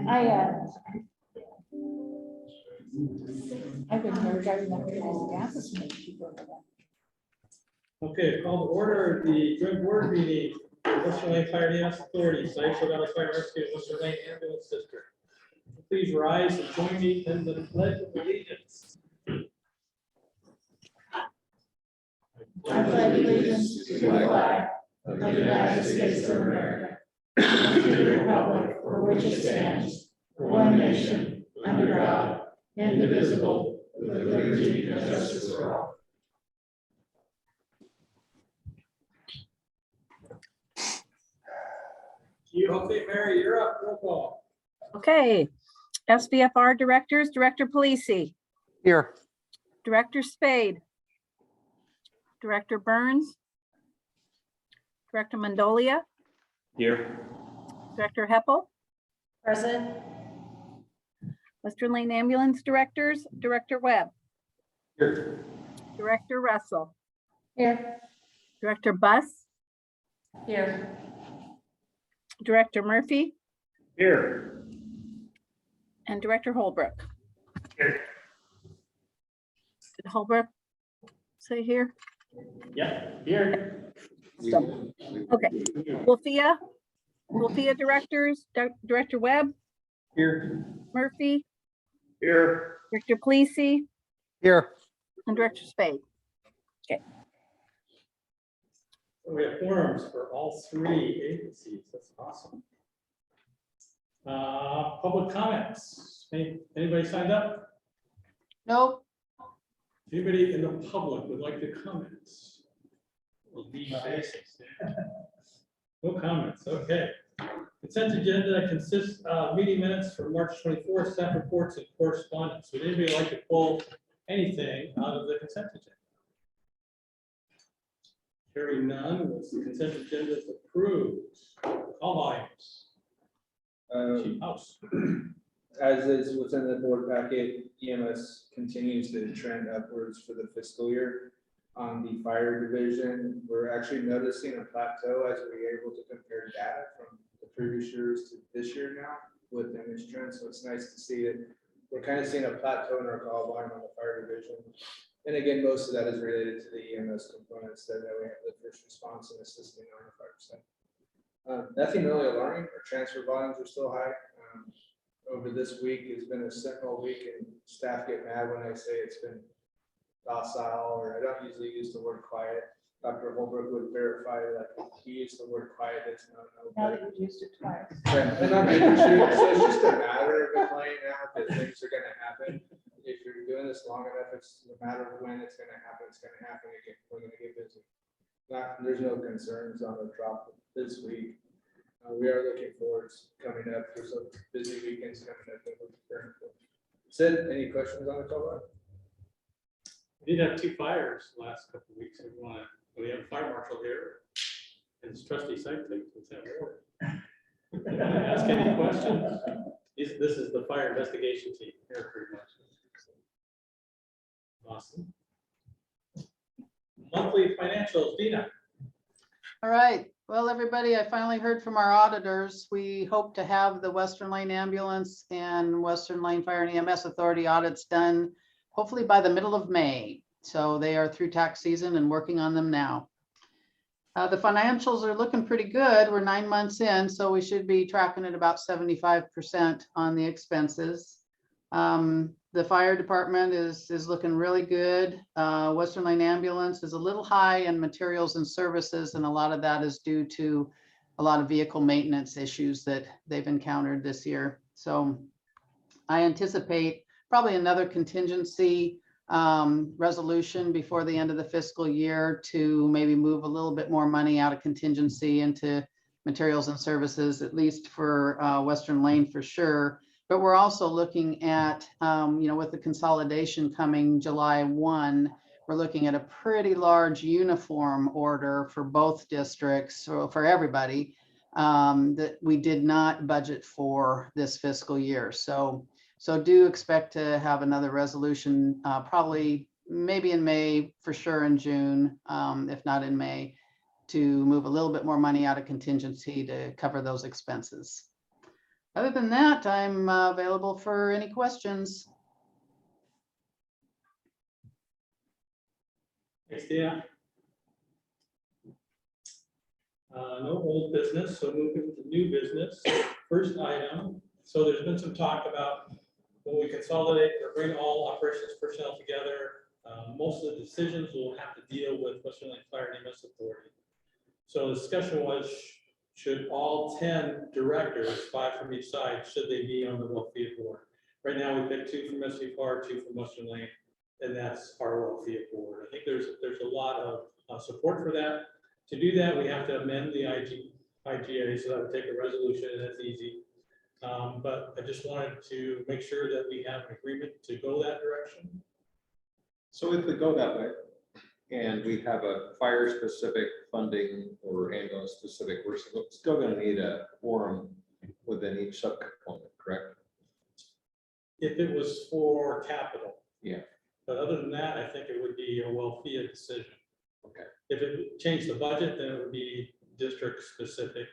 I've been here driving up here as a gas is made cheaper than that. Okay, call to order the joint board meeting, for Western Lane Fire and EMS Authority, Site Valley Fire Rescue, Western Lane Ambulance District. Please rise and join me in the pledge of allegiance. I pledge allegiance to the flag of the United States of America, and to the republic for which it stands, one nation, under God, indivisible, with liberty and justice for all. You, okay, Mary, you're up, roll call. Okay, SVFR directors, Director Polisi, Here. Director Spade, Director Burns, Director Mondolia, Here. Director Heppel, Present. Western Lane Ambulance Directors, Director Webb, Here. Director Russell, Here. Director Buss, Here. Director Murphy, Here. and Director Holbrook. Here. Did Holbrook say here? Yeah, here. Okay, WLFEA directors, Director Webb, Here. Murphy, Here. Director Polisi, Here. and Director Spade. We have forums for all three agencies, that's awesome. Public comments, anybody signed up? Nope. Anybody in the public would like to comment? No comments, okay. Consent agenda consists of meeting minutes for March 24th, staff reports and correspondence. Would anybody like to pull anything out of the consent agenda? Hearing none, the consent agenda is approved. Call volumes. Chief House. As is within the board packet, EMS continues to trend upwards for the fiscal year. On the fire division, we're actually noticing a plateau as we're able to compare data from the previous years to this year now with image trends. So it's nice to see that we're kind of seeing a plateau in our call volume on the fire division. And again, most of that is related to the EMS components that we have the first response and assisting on the fire side. Nothing really alarming. Our transfer volumes are still high. Over this week has been a sentinel week, and staff get mad when I say it's been docile, or I don't usually use the word quiet. Dr. Holbrook would verify that he used the word quiet. It's not. Now that you've used it twice. And I'm making sure, so it's just a matter of playing out that things are going to happen. If you're doing this long enough, it's a matter of when it's going to happen. It's going to happen again. We're going to get busy. There's no concerns on the drop this week. We are looking forward to coming up. There's some busy weekends coming up that we're preparing for. Sid, any questions on the call? We did have two fires the last couple of weeks. We have a fire marshal here and his trusty sidekick. Ask any questions. This is the fire investigation team here pretty much. Awesome. Monthly financials, Dina. All right. Well, everybody, I finally heard from our auditors. We hope to have the Western Lane Ambulance and Western Lane Fire and EMS Authority audits done hopefully by the middle of May. So they are through tax season and working on them now. The financials are looking pretty good. We're 9 months in, so we should be tracking at about 75% on the expenses. The fire department is looking really good. Western Lane Ambulance is a little high in materials and services, and a lot of that is due to a lot of vehicle maintenance issues that they've encountered this year. So I anticipate probably another contingency resolution before the end of the fiscal year to maybe move a little bit more money out of contingency into materials and services, at least for Western Lane for sure. But we're also looking at, with the consolidation coming July 1, we're looking at a pretty large uniform order for both districts, so for everybody, that we did not budget for this fiscal year. So do expect to have another resolution, probably maybe in May, for sure in June, if not in May, to move a little bit more money out of contingency to cover those expenses. Other than that, I'm available for any questions. Thanks, Dan. No old business, so moving to new business. First item, so there's been some talk about when we consolidate or bring all operations personnel together, most of the decisions will have to deal with Western Lane Fire and EMS Authority. So the discussion was, should all 10 directors, 5 from each side, should they be on the WLFEA board? Right now, we picked 2 from SVFR, 2 from Western Lane, and that's our WLFEA board. I think there's a lot of support for that. To do that, we have to amend the IGA, so that would take a resolution, and that's easy. But I just wanted to make sure that we have an agreement to go that direction. So if we go that way, and we have a fire-specific funding or ambulance-specific, we're still gonna need a quorum within each subcomponent, correct? If it was for capital. Yeah. But other than that, I think it would be a WLFEA decision. Okay. If it changed the budget, then it would be district-specific.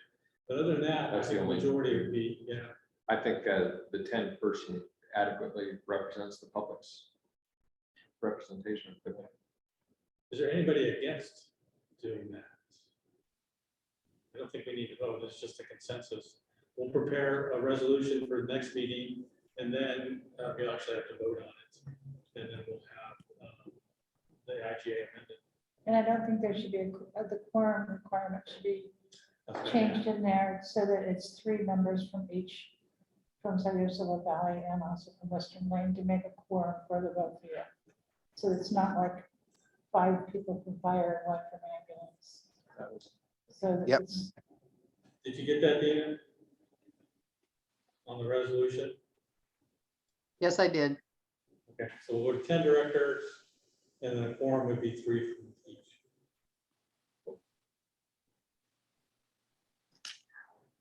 But other than that, I That's the think the only- majority would be, yeah. I think the 10 person adequately represents the public's representation. Is there anybody against doing that? I don't think we need to vote, it's just a consensus. We'll prepare a resolution for the next meeting, and then we'll actually have to vote on it. And then we'll have the IGA amended. And I don't think there should be the quorum requirement should be changed in there so that it's 3 members from each, from Silver Valley and also from Western Lane to make a quorum for the WLFEA. So it's not like 5 people from fire and 1 from ambulance. So that Yep. it's- Did you get that, Dina? On the resolution? Yes, I did. Okay, so we'll go to 10 directors, and then a quorum would be 3 from each.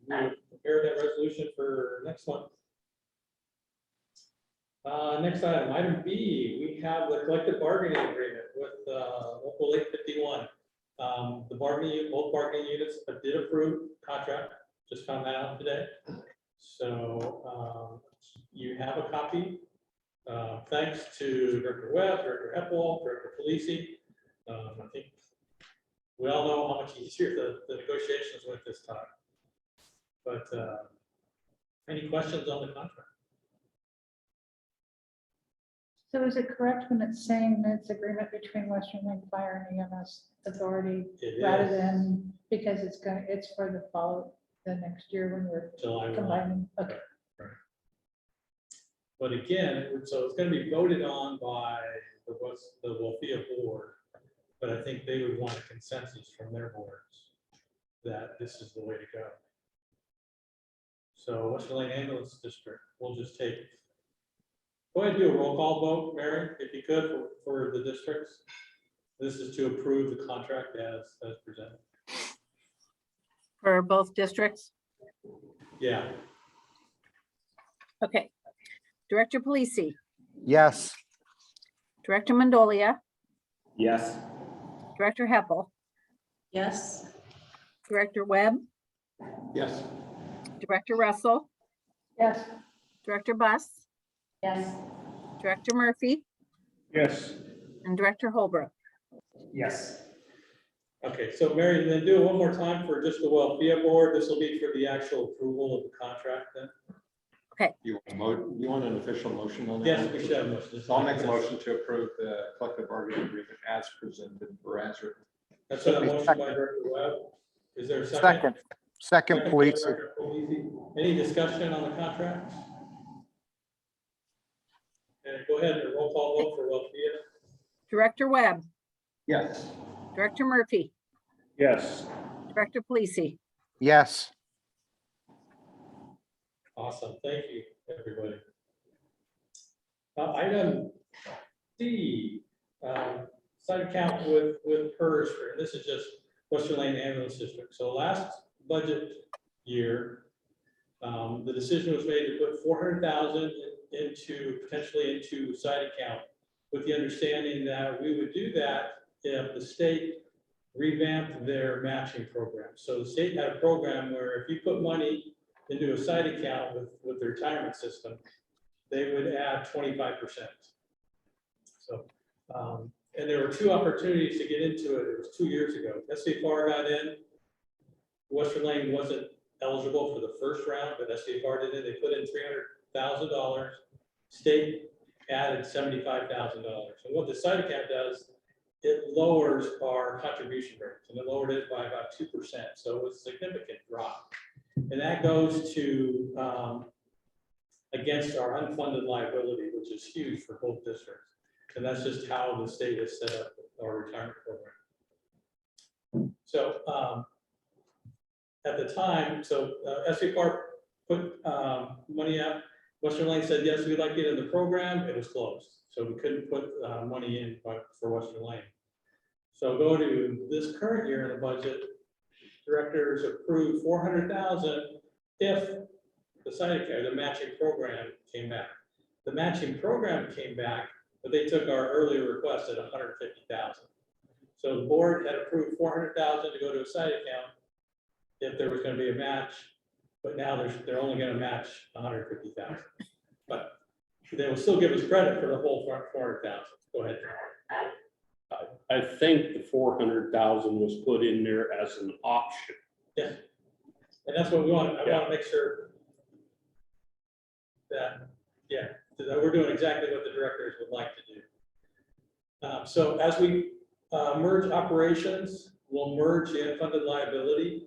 We'll prepare that resolution for next month. Next item B, we have the collective bargaining agreement with local 851. The both bargaining units did approve contract, just found that out today. So you have a copy. Thanks to Director Webb, Director Heppel, Director Polisi. I think we all know how much easier the negotiations went this time. But any questions on the contract? So is it correct when it's saying that it's agreement between Western Lane Fire and EMS Authority It rather is than, because it's for the next year when we're July 1. combining? Okay. But again, so it's going to be voted on by the WLFEA board, but I think they would want a consensus from their boards that this is the way to go. So Western Lane Ambulance District, we'll just take, go ahead and do a roll call vote, Mary, if you could, for the districts. This is to approve the contract as presented. For both districts. Yeah, Okay. Director Polisi, Yes. Director Mondolia, Yes. Director Heppel, Yes. Director Webb, Yes. Director Russell, Yes. Director Buss, Yes. Director Murphy, Yes. and Director Holbrook. Yes. okay, so Mary, then do it one more time for just the WLFEA board. This will be for the actual approval of the contract then. You want an official motion on that? Yes, we should have a motion. So I'll make a motion to approve the collective bargaining agreement as presented or as written. That's a motion by Director Webb. Is there a second? Second. Second, Second by please. Director Polisi. Any discussion on the contract? And go ahead and roll call vote for WLFEA. Director Webb, Yes. Director Murphy, Yes. Director Polisi. Yes. Awesome, thank you, everybody. Item D, site account with PERS, and this is just Western Lane Ambulance District. So last budget year, the decision was made to put 400,000 potentially into site account, with the understanding that we would do that if the state revamped their matching program. So the state had a program where if you put money into a side account with the retirement system, they would add 25%. So, and there were two opportunities to get into it. It was 2 years ago. SVFR got in. Western Lane wasn't eligible for the first round, but SVFR did it. They put in $300,000. State added $75,000. And what the side account does, it lowers our contribution rates, and it lowered it by about 2%. So it was a significant drop. And that goes to against our unfunded liability, which is huge for both districts. And that's just how the state has set up our retirement program. So at the time, SVFR put money up. Western Lane said, yes, we'd like to get in the program. It was closed. So we couldn't put money in for Western Lane. So go to this current year in the budget, directors approved $400,000 if the side account, the matching program came back. The matching program came back, but they took our earlier request at $150,000. So the board had approved $400,000 to go to a side account if there was going to be a match, but now they're only going to match $150,000. But they will still give us credit for the whole $400,000. Go ahead. I think the 400,000 was put in there as an option. Yeah, and that's what we want. I want to make sure that, that we're doing exactly what the directors would like to do. So as we merge operations, we'll merge the unfunded liability.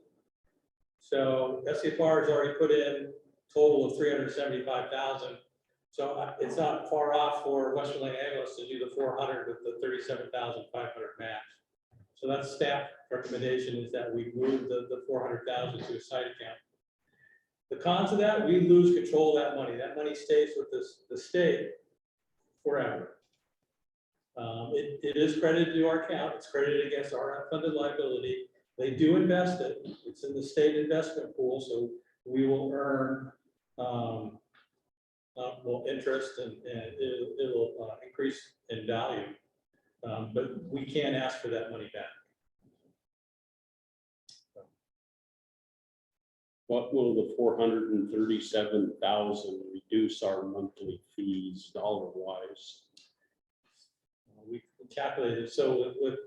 So SVFR has already put in a total of $375,000. So it's not far off for Western Lane Ambulance to do the 400 with the 37,500 match. So that's staff recommendation, is that we move the 400,000 to a side account. The cons of that, we lose control of that money. That money stays with the state forever. It is credited to our account. It's credited against our unfunded liability. They do invest it. It's in the state investment pool, so we will earn interest, and it'll increase in value. But we can't ask for that money back. What will the 437,000 reduce our monthly fees dollar-wise? We calculated, so with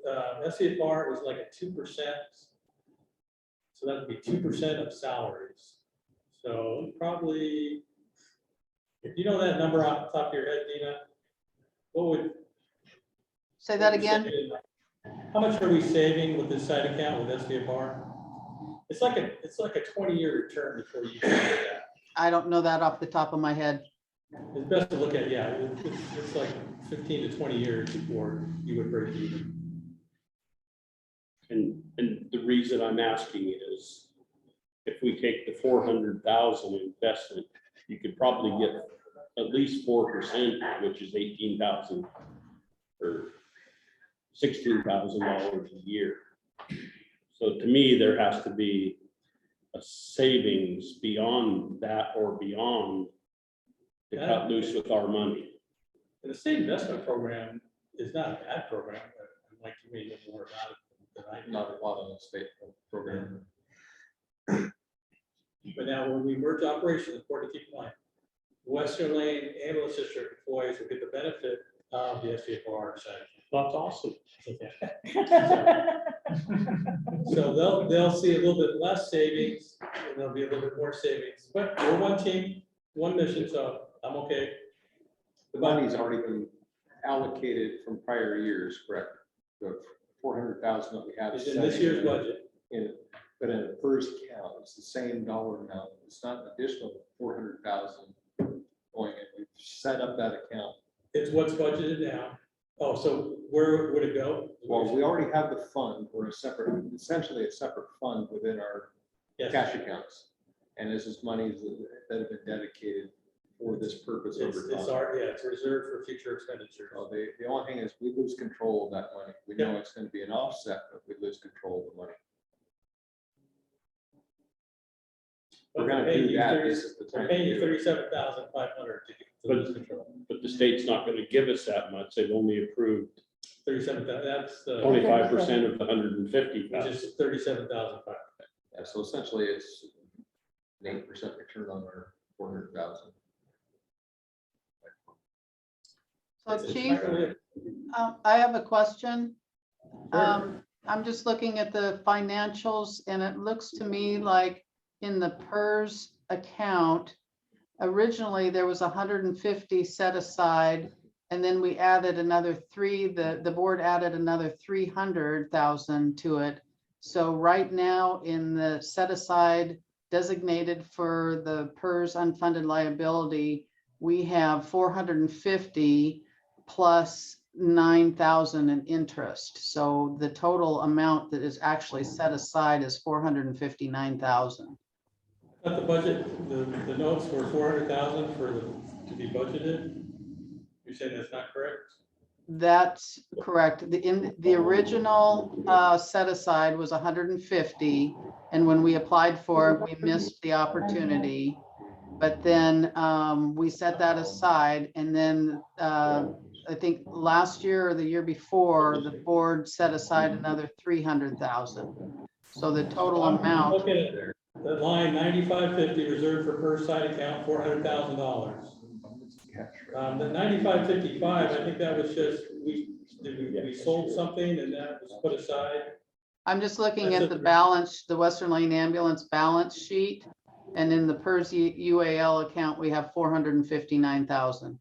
SVFR, it was like a 2%. So that would be 2% of salaries. So probably, if you know that number off the top of your head, Dina, what would? Say that again? How much are we saving with this side account with SVFR? It's like a 20-year return before you do that. I don't know that off the top of my head. It's best to look at, it's like 15 to 20 years before you would break even. And the reason I'm asking is, if we take the 400,000 investment, you could probably get at least 4%, which is 18,000 or $16,000 a year. So to me, there has to be a savings beyond that or beyond to cut loose with our money. And the state investment program is not a bad program, but Mike, you may know more about it than I do. Not a lot of the state program. But now when we merge operations, important to keep in mind, Western Lane Ambulance District employees will get the benefit of the SVFR side. That's awesome. So they'll see a little bit less savings, and there'll be a little bit more savings, but we're one team, one mission, so I'm okay. The money's already been allocated from prior years, correct? The 400,000 that we have. It's in this year's budget. But in a first count, it's the same dollar amount. It's not an additional 400,000 going in. We've set up that account. It's what's budgeted now. Oh, so where would it go? Well, we already have the fund for essentially a separate fund within our Yes. cash accounts. And this is monies that have been dedicated for this purpose over time. It's reserved for future expenditures. Well, the only thing is we lose control of that money. We know it's going to be an offset, but we lose control of the money. We're going to do that. This is the We're time. paying to you do it. 37,500 to lose control. But the state's not going to give us that much. They've only approved 37,000, that's the, 25% of the which 150,000. is 37,500. Yeah, so essentially it's an 8% return on our 400,000. So It's Chief, entirely- I have a question. I'm just looking at the financials and it looks to me like in the PERS account, originally there was 150 set aside and then we added another the board added another 300,000 to it. So right now in the set aside designated for the PERS unfunded liability, we have 450 plus 9,000 in interest. So the total amount that is actually set aside is 459,000. I thought the budget, the notes were 400,000 to be budgeted. You saying that's not correct? That's correct. In the original set aside was 150. And when we applied for it, we missed the opportunity. But then we set that aside and then I think last year or the year before, the board set aside another 300,000. So the total amount, Look at it. The line 9550 reserved for per side account, $400,000. The 9555, I think that was just, we sold something and that was put aside. I'm just looking at the balance, the Western Lane Ambulance balance sheet. And in the PERS UAL account, we have 459,000.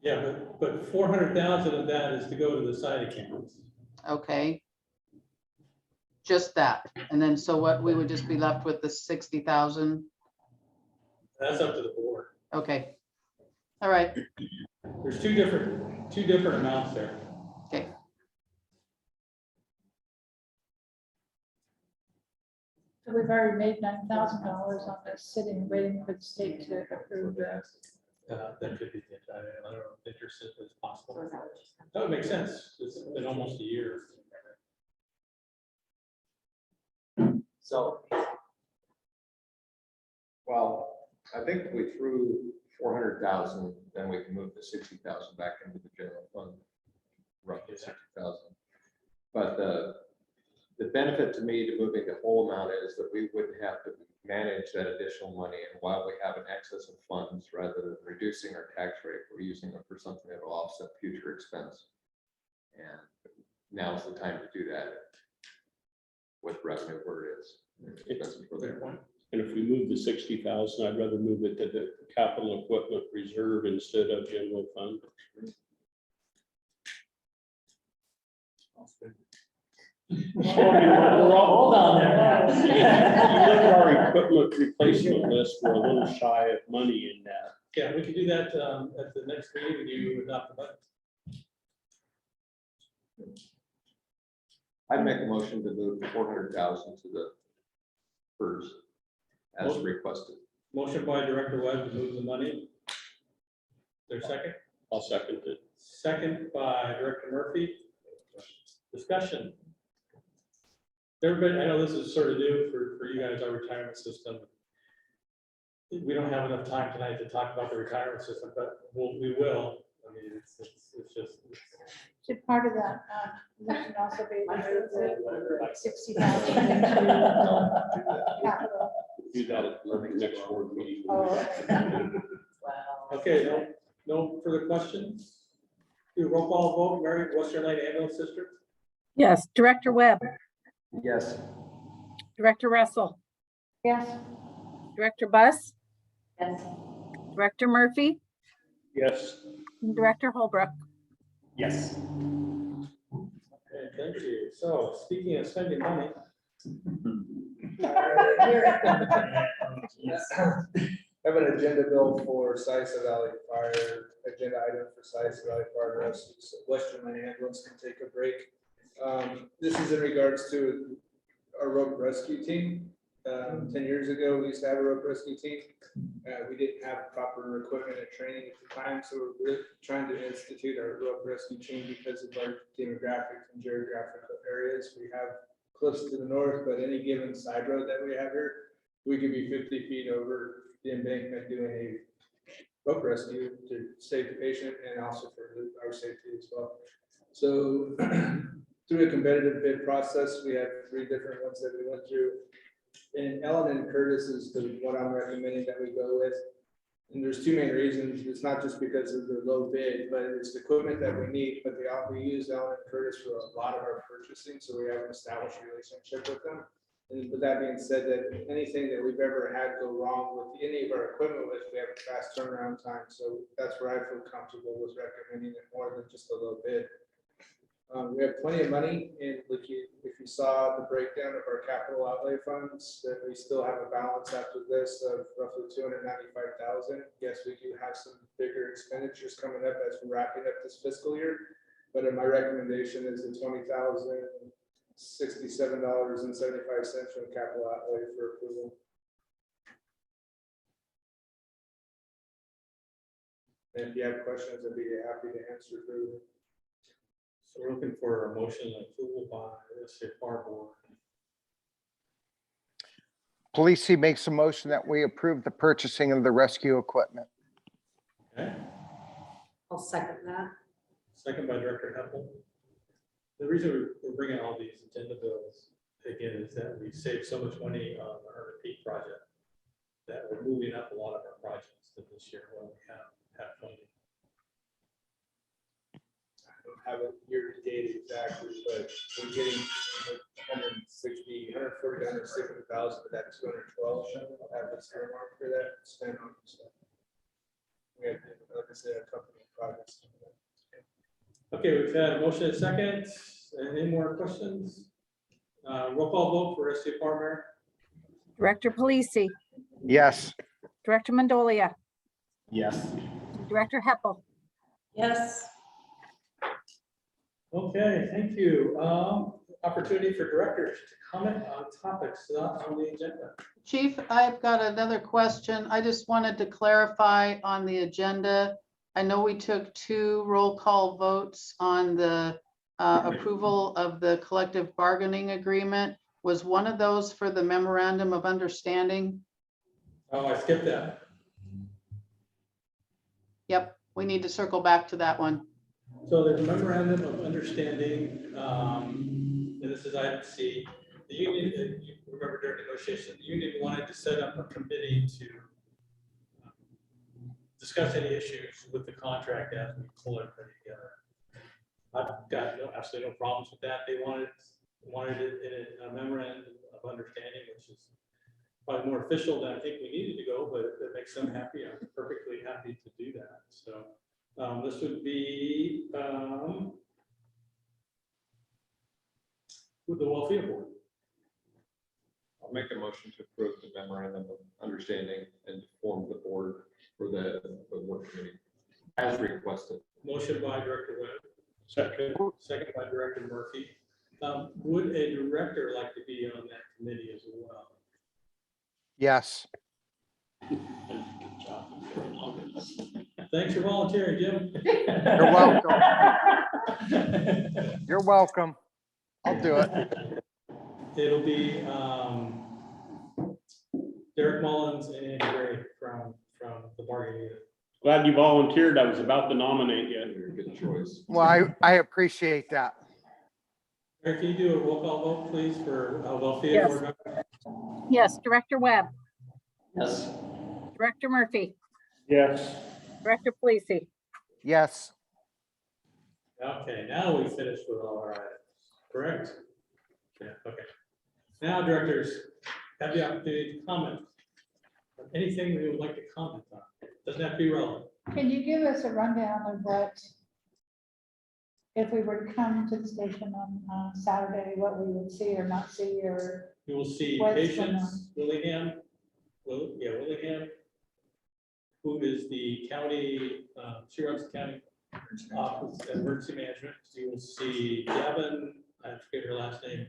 Yeah, but 400,000 of that is to go to the side accounts. Okay. Just that. And then so what we would just be left with the 60,000. That's up to the board. Okay. All right. There's two different amounts there. Okay. So we've already made $9,000 on this, sitting, waiting for the state to approve the. That could be, I don't know, if interest is possible. That would make sense. It's been almost a year. So, well, I think if we threw 400,000, then we can move the 60,000 back into the general fund, roughly 60,000. But the benefit to me to moving the whole amount is that we wouldn't have to manage that additional money. And while we have an excess of funds, rather than reducing our tax rate, we're using it for something that will offset future expense. And now's the time to do that with revenue where it is. Expenses were there. And if we move the 60,000, I'd rather move it to the capital equipment reserve instead of general fund. Hold on there. If you look at our equipment replacement list, we're a little shy of money in that. Yeah, we can do that at the next meeting when you adopt the budget. I'd make a motion to move 400,000 to the PERS as requested. Motion by Director Webb to move the money. There's a second? I'll second it. Second by Director Murphy. Discussion. Everybody, I know this is sort of new for you guys, our retirement system. We don't have enough time tonight to talk about the retirement system, but we will. I mean, it's just. Should part of that, position also be the 60,000 into capital? Do that at the next board meeting. Okay, no further questions? Do a roll call vote. Mary, Western Lane Ambulance District? Yes. Director Webb, Yes. Director Russell, Yes. Director Buss, Yes. Director Murphy, Yes. and Director Holbrook. Yes. Okay, thank you. So speaking of spending money. Have an agenda bill for Sisa Valley Fire, agenda item for Sisa Valley Fire Rescue. So Western Lane Ambulance can take a break. This is in regards to our rope rescue team. 10 years ago, we used to have a rope rescue team. We didn't have proper equipment and training at the time, so we're really trying to institute our rope rescue team because of our demographic and geographical areas. We have cliffs to the north, but any given side road that we have here, we could be 50 feet over the embankment doing a rope rescue to save the patient and also for our safety as well. So through a competitive bid process, we had 3 different ones that we went through. And Ellen and Curtis is what I'm recommending that we go with. And there's two main reasons. It's not just because of the low bid, but it's the equipment that we need, but we use Ellen and Curtis for a lot of our purchasing, so we have an established relationship with them. And with that being said, that anything that we've ever had go wrong with any of our equipment with, we have a fast turnaround time. So that's where I feel comfortable with recommending it more than just a low bid. We have plenty of money, and if you saw the breakdown of our capital outlay funds, that we still have a balance after this of roughly 295,000. Yes, we do have some bigger expenditures coming up as we're wrapping up this fiscal year, but my recommendation is the $20,067.75 from capital outlay for approval. And if you have questions, I'd be happy to answer further. So we're looking for a motion and approval by the SVFR board. Polisi makes a motion that we approve the purchasing of the rescue equipment. Okay, I'll second that. second by Director Heppel. The reason we're bringing all these agenda bills again is that we saved so much money on our peak project that we're moving up a lot of our projects this year when we have funding. Have it year to date exactly, but we're getting like 140,000 of that 212. I'll have this earmarked for that spend on stuff. We have, like I said, a couple of projects. Okay, we've had a motion and second. Any more questions? Roll call vote for SVFR Mayor. Director Polisi, Yes. Director Mondolia, Yes. Director Heppel. Yes. Okay, thank you. Opportunity for directors to comment on topics not on the agenda. Chief, I've got another question. I just wanted to clarify on the agenda. I know we took 2 roll call votes on the approval of the collective bargaining agreement. Was one of those for the memorandum of understanding? Oh, I skipped that. Yep, we need to circle back to that one. So there's a memorandum of understanding, and this is item C. The union, you remember during negotiation, the union wanted to set up a committee to discuss any issues with the contract as we pull everything together. I've got absolutely no problems with that. They wanted it in a memorandum of understanding, which is probably more official than I think we needed to go, but if it makes them happy, I'm perfectly happy to do that. So this would be with the WLFEA board. I'll make a motion to approve the memorandum of understanding and form the board for the work committee as requested. Motion by Director Webb. Second by Director Murphy. Would a director like to be on that committee as well? Yes. Thanks for volunteering, Jim. You're welcome. You're welcome. I'll do it. It'll be Derek Mullins and Gray from the bargaining unit. Glad you volunteered. I was about to nominate you. Very good choice. Well, I appreciate that. Eric, can you do a roll call vote, please, for WLFEA Yes. board member? Yes, Director Webb, Yes. Director Murphy, Yes. Director Polisi. Yes. Okay, now we finished with all our items, correct? Yeah, okay. Now, directors, have the opportunity to comment on anything we would like to comment on. Doesn't have to be relevant. Can you give us a rundown of what, if we were to come to the station on Saturday, what we would see or not see, or You will see What's going Patience Willingham, Willingham, who is the county, she runs the county office of emergency management. You will see Gavin, I forget her last name,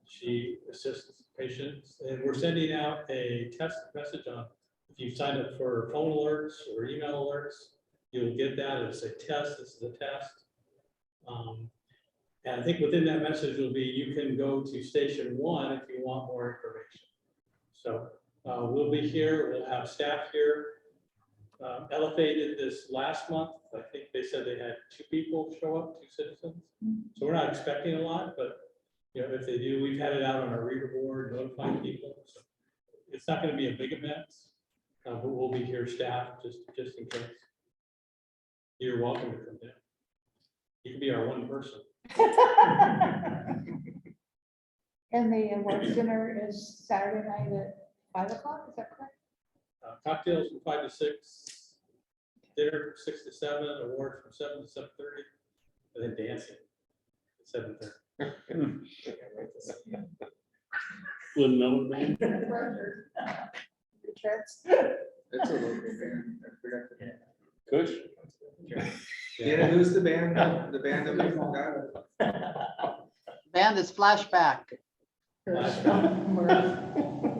she assists patients, and we're sending out a test message on, if you sign up for phone alerts or email alerts, you'll get that. It'll say test, this is a test. And I think within that message will be, you can go to station 1 if you want more information. So we'll be here, we'll have staff here. LFA did this last month. I think they said they had 2 people show up, 2 citizens. So we're not expecting a lot, but You know, if they do, we've had it out on our reader board, notifying people. So it's not gonna be a big event, but we'll be here staff just in case. You're welcome to come down. You can be our one person. And the awards dinner is Saturday night at 5 o'clock, is that correct? Cocktails from 5 to 6, dinner from 6 to 7, awards from 7 to 7:30, and then dancing at 7:30. With another band. Retreats. It's a local band. I forgot the name. Kush? Yeah, who's the band? The band that we forgot? Band is Flashback.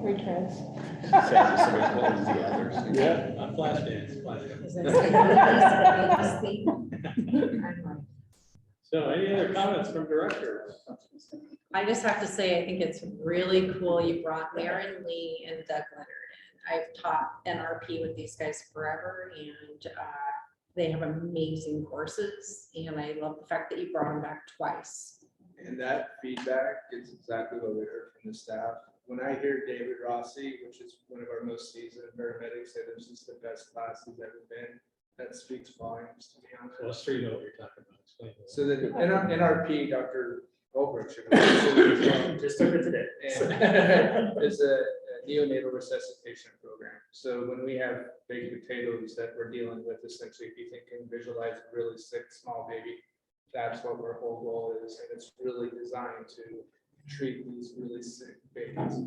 Retreats. Yeah. Flash dance. Flash dance. So any other comments from directors? I just have to say, I think it's really cool you brought Maren Lee and Doug Leonard in. I've taught NRP with these guys forever, and they have amazing courses, and I love the fact that you brought them back twice. And that feedback is exactly what we heard from the staff. When I hear David Rossi, which is one of our most seasoned paramedics, say this is the best class he's ever been, that speaks volumes, to be honest. Well, let's know what you're talking about. Explain it. So the NRP, Dr. Holbrook, Just took it today. is a neonatal resuscitation program. So when we have baked potatoes that we're dealing with, essentially, if you can visualize a really sick small baby, that's what our whole goal is, and it's really designed to treat these really sick babies.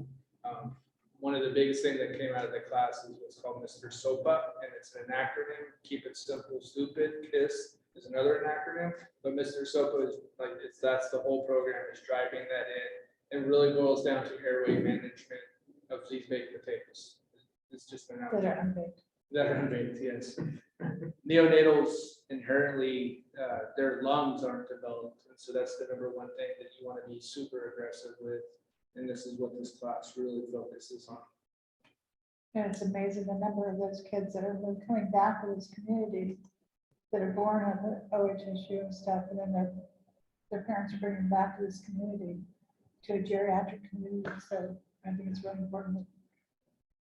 One of the biggest things that came out of the class is what's called Mr. SOPA, and it's an acronym. Keep it simple, stupid. KISS is another acronym, but Mr. SOPA is like that's the whole program is driving that in, and really boils down to airway management of these baked potatoes. It's just an That are unbaked. that are unbaked, yes. Neonatals inherently, their lungs aren't developed, and so that's the number one thing that you want to be super aggressive with. And this is what this class really focuses on. And it's amazing the number of those kids that are coming back to this community that are born with OHSU and stuff, and then their parents are bringing them back to this community, to a geriatric community. So I think it's really important that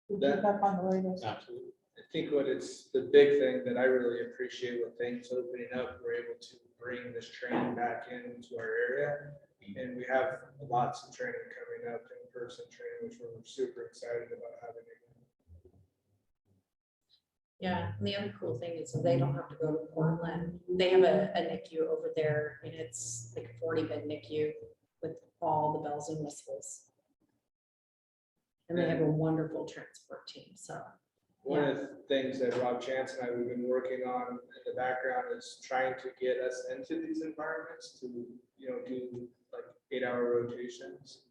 we keep up on the latest. Absolutely. I think what it's the big thing that I really appreciate with things opening up, we're able to bring this training back into our area. And we have lots of training coming up, in-person training, which we're super excited about having. Yeah, and the other cool thing is they don't have to go to Portland. They have a NICU over there, and it's like a 40-bed NICU with all the bells and whistles. And they have a wonderful transport team, so. One of the things that Rob Chance and I, we've been working on in the background is trying to get us into these environments to, do like 8-hour rotations.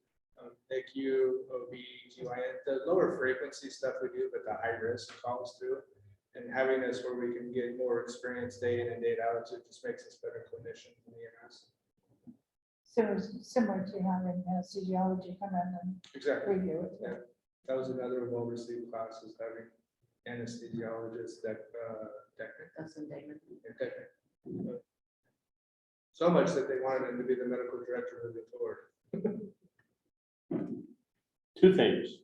NICU, OB, GYN, the lower frequency stuff we do, but the high risk calls too. And having this where we can get more experience day in and day out, it just makes us better clinicians in the EMS. Similar to having anesthesiology come in and Exactly. review it. Yeah. That was another well-received class, is having anesthesiologists, so much that they wanted him to be the medical director moving forward. Two things.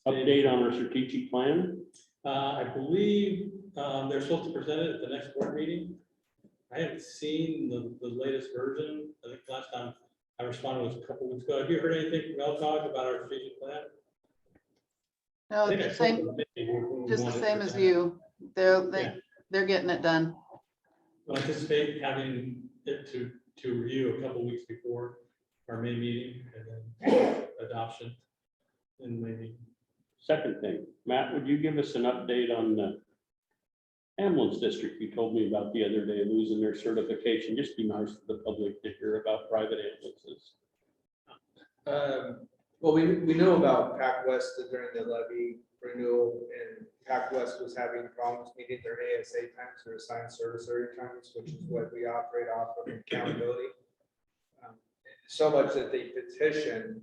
Update on our strategic plan. I believe they're supposed to present it at the next board meeting. I haven't seen the latest version. I think last time I responded was a couple weeks ago. Have you heard anything from LCOG about our strategic plan? No, I think I the spoke same, to them maybe when we just the wanted same to as present it. you. They're getting it done. We'll anticipate having it to review a couple weeks before our May meeting, and then adoption in May meeting. Second thing, Matt, would you give us an update on the ambulance district you told me about the other day, losing their certification? Just be nice to the public to hear about private ambulances. Well, we know about PAC West during the levy renewal, and PAC West was having problems meeting their ASA times, or assigned service area times, which is what we operate off of in accountability. So much that they petitioned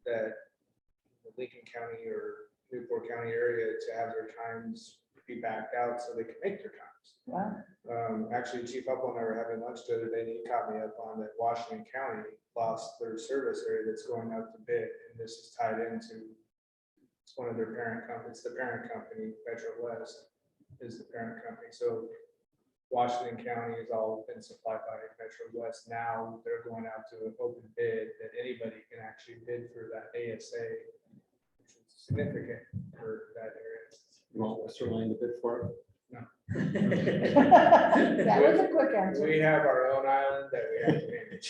that the Lincoln County or Newport County area to have their times be backed out so they can make their times. Wow. Actually, Chief Upland and I were having lunch the other day, and he caught me up on that Washington County lost their service area that's going out to bid, and this is tied into, it's one of their parent companies, it's the parent company, Metro West is the parent company, so Washington County has all been supplied by Metro West. Now they're going out to an open bid that anybody can actually bid for that ASA, which is significant for that area. You want Western Lane to bid for it? That was a quick answer. We have our own island that we have to manage.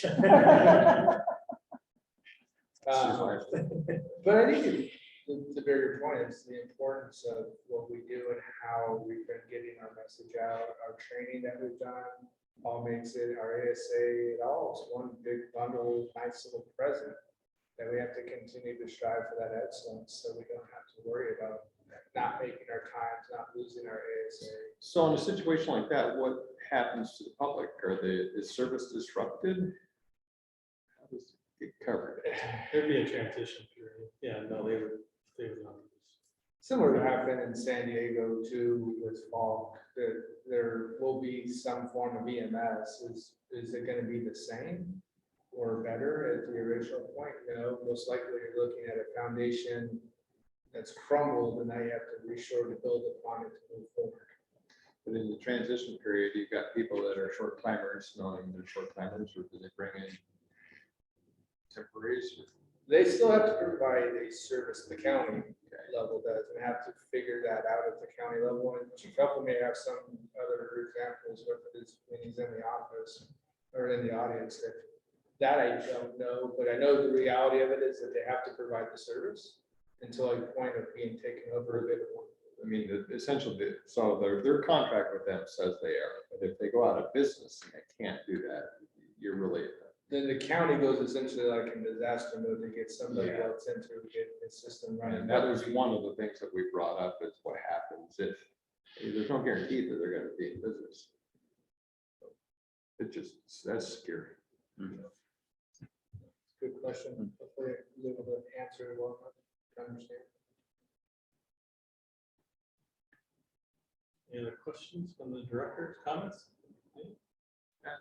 But I think the bigger point is the importance of what we do and how we've been getting our message out, our training that we've done, all makes it, our ASA, it all is one big bundle, nice little present that we have to continue to strive for that excellence, so we don't have to worry about not making our times, not losing our ASA. So in a situation like that, what happens to the public? Is service disrupted? How does it get covered? There'd be a transition period. Yeah, no, they would not. Similar to happened in San Diego too with Falk, that there will be some form of EMS. Is it gonna be the same or better at the original point? No, most likely you're looking at a foundation that's crumbled, and now you have to reshore to build upon it to move forward. But in the transition period, you've got people that are short timers, knowing they're short timers, or do they bring in temporaries? They still have to provide a service, the county level does, and have to figure that out at the county level. And Chief Couple may have some other examples of this when he's in the office or in the audience. That I don't know, but I know the reality of it is that they have to provide the service until a point of being taken over a bit. I mean, the essential bit, so their contract with them says they are, but if they go out of business and they can't do that, you're really. Then the county goes essentially like in disaster mode to get somebody else in to get the system running. And that was one of the things that we brought up, is what happens if there's no guarantee that they're going to be in business. That's scary. Good question. Hopefully you're able to answer it well enough to understand. Any other questions from the director's comments?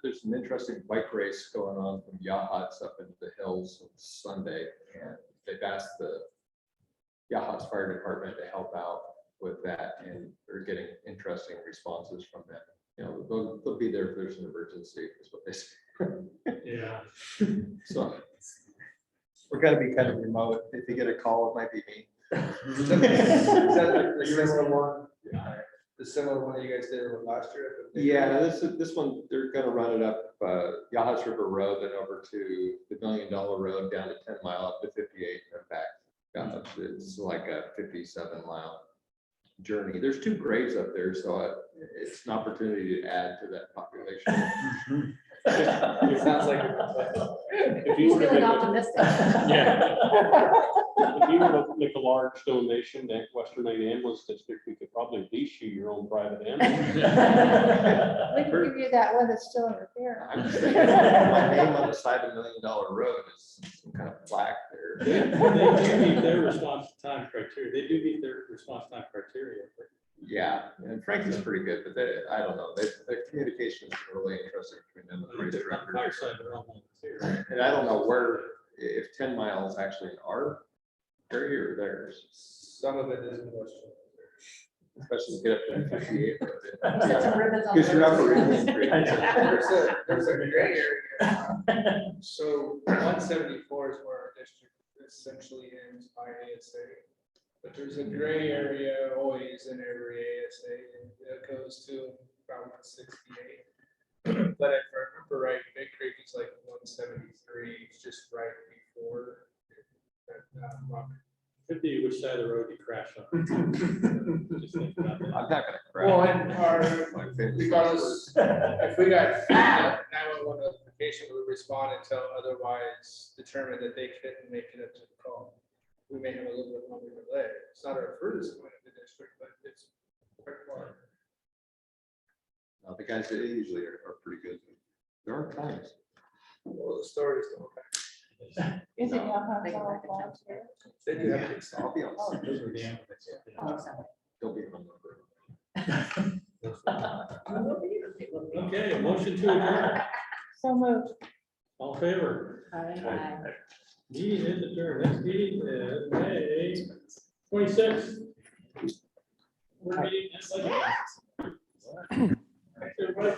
There's an interesting bike race going on from Yachats up into the hills on Sunday, and they've asked the Yachats Fire Department to help out with that, and they're getting interesting responses from them. You know, they'll be there if there's an emergency, is what they say. Yeah. So we're gonna be kind of remote. If you get a call, it might be me. Is that like the similar one? The similar one that you guys did with last year? Yeah, this one, they're gonna run it up Yachats River Road, then over to the $1 Million Road, down to 10 Mile, up to 58, and back. It's like a 57-mile journey. There's 2 graves up there, so it's an opportunity to add to that population. It sounds like. If you were to Feeling make a- optimistic. Yeah. If you were to make a large donation to Western Maine Ambulance District, we could probably lease you your own private ambulance. We can give you that one that's still in repair. I'm just thinking, my name on the side of $1 Million Road is some kind of plaque there. They do meet their response time criteria. They do meet their response time criteria. Yeah, and Frankie's pretty good, but I don't know. Their communication is really interesting between them and the race director. Fire side, they're all volunteer. And I don't know if 10 miles actually in our area or theirs, Some of it is in Western. especially to get up to 58. Set some ribbons on Because you're those. upper Indian Street. There's a gray area. So 174 is where our district essentially ends by ASA. But there's a gray area always in every ASA, and it goes to about 68. But if I remember right, Big Creek is like 173, it's just right before. Rock. 50, which side of the road you crash on? Just think about that. I'm not gonna Well, cry. and our, regardless, if we got 911 notification, we would respond until otherwise determined that they couldn't make it up to the call. We may have a little bit longer delay. It's not our furthest point of the district, but it's quite far. The guys that usually are pretty good. There are times. Well, the stories don't. Is it No. now? They can back it down. They do have to. I'll be on. Oh. Those are the ambulances. Oh, sorry. Don't be on number. Okay, motion to adjourn. So moved. All in favor? Meeting is adjourned. Next meeting is May 26th. We're meeting at 11. Thanks, everybody.